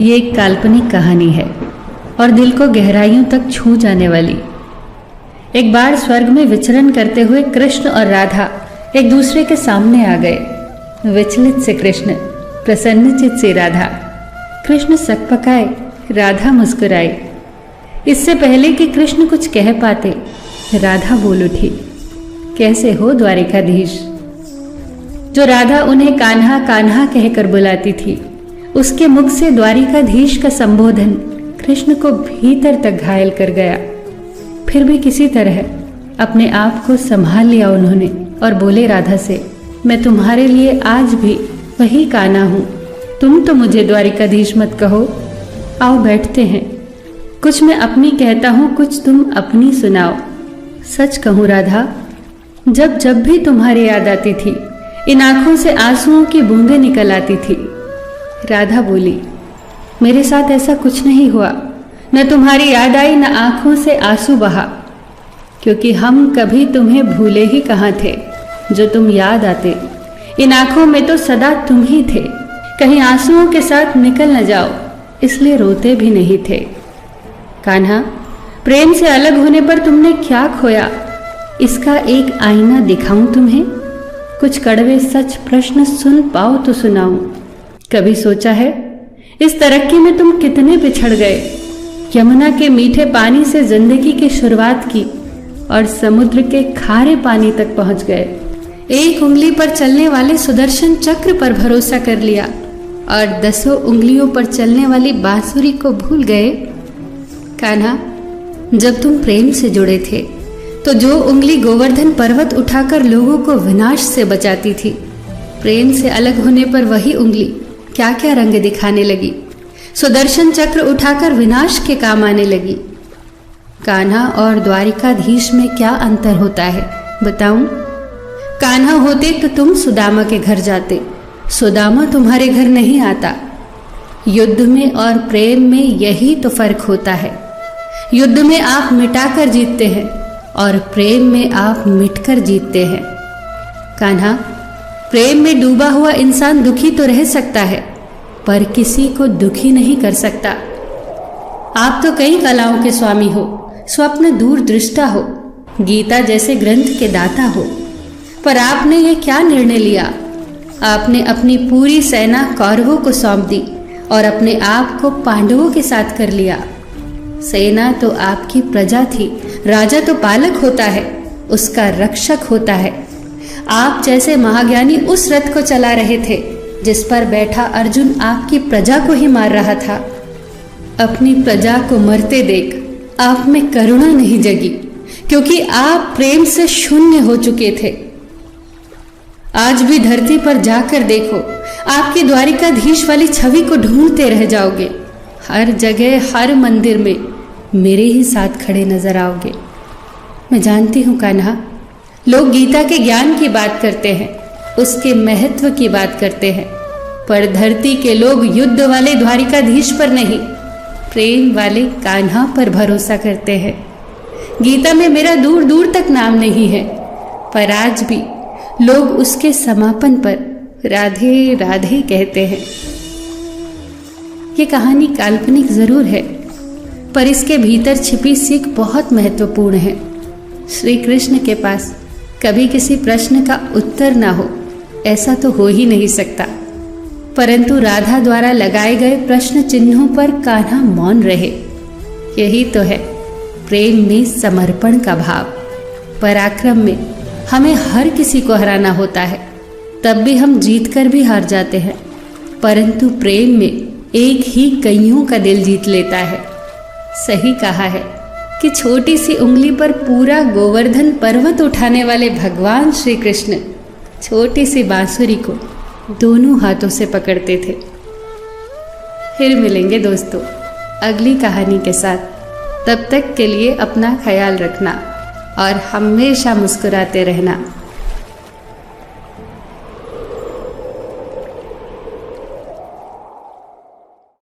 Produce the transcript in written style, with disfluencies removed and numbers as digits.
ये एक काल्पनिक कहानी है और दिल को गहराइयों तक छू जाने वाली। एक बार स्वर्ग में विचरण करते हुए कृष्ण और राधा एक दूसरे के सामने आ गए। विचलित से कृष्ण, प्रसन्नचित से राधा। कृष्ण सकपकाए, राधा मुस्कुराई। इससे पहले कि कृष्ण कुछ कह पाते, राधा बोल उठी, कैसे हो द्वारिकाधीश। जो राधा उन्हें कान्हा कान्हा कहकर बुलाती थी, उसके मुख से द्वारिकाधीश का संबोधन कृष्ण को भीतर तक घायल कर गया। फिर भी किसी तरह अपने आप को संभाल लिया उन्होंने और बोले राधा से, मैं तुम्हारे लिए आज भी वही कान्हा हूं। तुम तो मुझे द्वारिकाधीश मत कहो। आओ बैठते हैं। कुछ मैं अपनी कहता हूं, कुछ तुम अपनी सुनाओ। सच कहूं राधा, जब जब भी तुम्हारी याद आती थी, इन आंखों से आंसुओं की बूंदें निकल आती थी। राधा बोली, मेरे साथ ऐसा कुछ नहीं हुआ। न तुम्हारी याद आई, न आंखों से आंसू बहा, क्योंकि हम कभी तुम्हें भूले ही कहाँ थे। जो तुम याद आते, इन आंखों में तो सदा तुम ही थे। कहीं आंसुओं के साथ निकल न जाओ, इसलिए रोते भी नहीं थे। कान्हा, प्रेम से अलग होने पर तुमने क्या खोया, इसका एक आईना दिखाऊं तुम्हें। कुछ कड़वे सच प्रश्न सुन पाओ तो सुनाऊं। कभी सोचा है इस तरक्की में तुम कितने बिछड़ गए। यमुना के मीठे पानी से जिंदगी की शुरुआत की और समुद्र के खारे पानी तक पहुंच गए। एक उंगली पर चलने वाले सुदर्शन चक्र पर भरोसा कर लिया और 10 उंगलियों पर चलने वाली बांसुरी को भूल गए। कान्हा, जब तुम प्रेम से जुड़े थे तो जो उंगली गोवर्धन पर्वत उठाकर लोगों को विनाश से बचाती थी, प्रेम से अलग होने पर वही उंगली क्या क्या रंग दिखाने लगी। सुदर्शन चक्र उठाकर विनाश के काम आने लगी। कान्हा और द्वारिकाधीश में क्या अंतर होता है बताऊं? कान्हा होते तो तुम सुदामा के घर जाते, सुदामा तुम्हारे घर नहीं आता। युद्ध में और प्रेम में यही तो फर्क होता है। युद्ध में आप मिटाकर जीतते हैं और प्रेम में आप मिटकर जीतते हैं। कान्हा, प्रेम में डूबा हुआ इंसान दुखी तो रह सकता है, पर किसी को दुखी नहीं कर सकता। आप तो कई कलाओं के स्वामी हो, स्वप्न दूरदृष्टा हो, गीता जैसे ग्रंथ के दाता हो, पर आपने ये क्या निर्णय लिया? आपने अपनी पूरी सेना कौरवों को सौंप दी और अपने आप को पांडवों के साथ कर लिया। सेना तो आपकी प्रजा थी, राजा तो पालक होता है, उसका रक्षक होता है। आप जैसे महाज्ञानी उस रथ को चला रहे थे जिस पर बैठा अर्जुन आपकी प्रजा को ही मार रहा था। अपनी प्रजा को मरते देख आप में करुणा नहीं जगी, क्योंकि आप प्रेम से शून्य हो चुके थे। आज भी धरती पर जाकर देखो, आपकी द्वारिकाधीश वाली छवि को ढूंढते रह जाओगे। हर जगह, हर मंदिर में मेरे ही साथ खड़े नजर आओगे। मैं जानती हूँ कान्हा, लोग गीता के ज्ञान की बात करते हैं, उसके महत्व की बात करते हैं, पर धरती के लोग युद्ध वाले द्वारिकाधीश पर नहीं, प्रेम वाले कान्हा पर भरोसा करते हैं। गीता में मेरा दूर दूर तक नाम नहीं है, पर आज भी लोग उसके समापन पर राधे राधे कहते हैं। ये कहानी काल्पनिक जरूर है, पर इसके भीतर छिपी सीख बहुत महत्वपूर्ण है। श्री कृष्ण के पास कभी किसी प्रश्न का उत्तर ना हो, ऐसा तो हो ही नहीं सकता, परंतु राधा द्वारा लगाए गए प्रश्न चिन्हों पर कान्हा मौन रहे। यही तो है प्रेम में समर्पण का भाव। पराक्रम में हमें हर किसी को हराना होता है, तब भी हम जीत कर भी हार जाते हैं, परंतु प्रेम में एक ही कईयों का दिल जीत लेता है। सही कहा है कि छोटी सी उंगली पर पूरा गोवर्धन पर्वत उठाने वाले भगवान श्री कृष्ण छोटी सी बांसुरी को दोनों हाथों से पकड़ते थे। फिर मिलेंगे दोस्तों अगली कहानी के साथ। तब तक के लिए अपना ख्याल रखना और हमेशा मुस्कुराते रहना।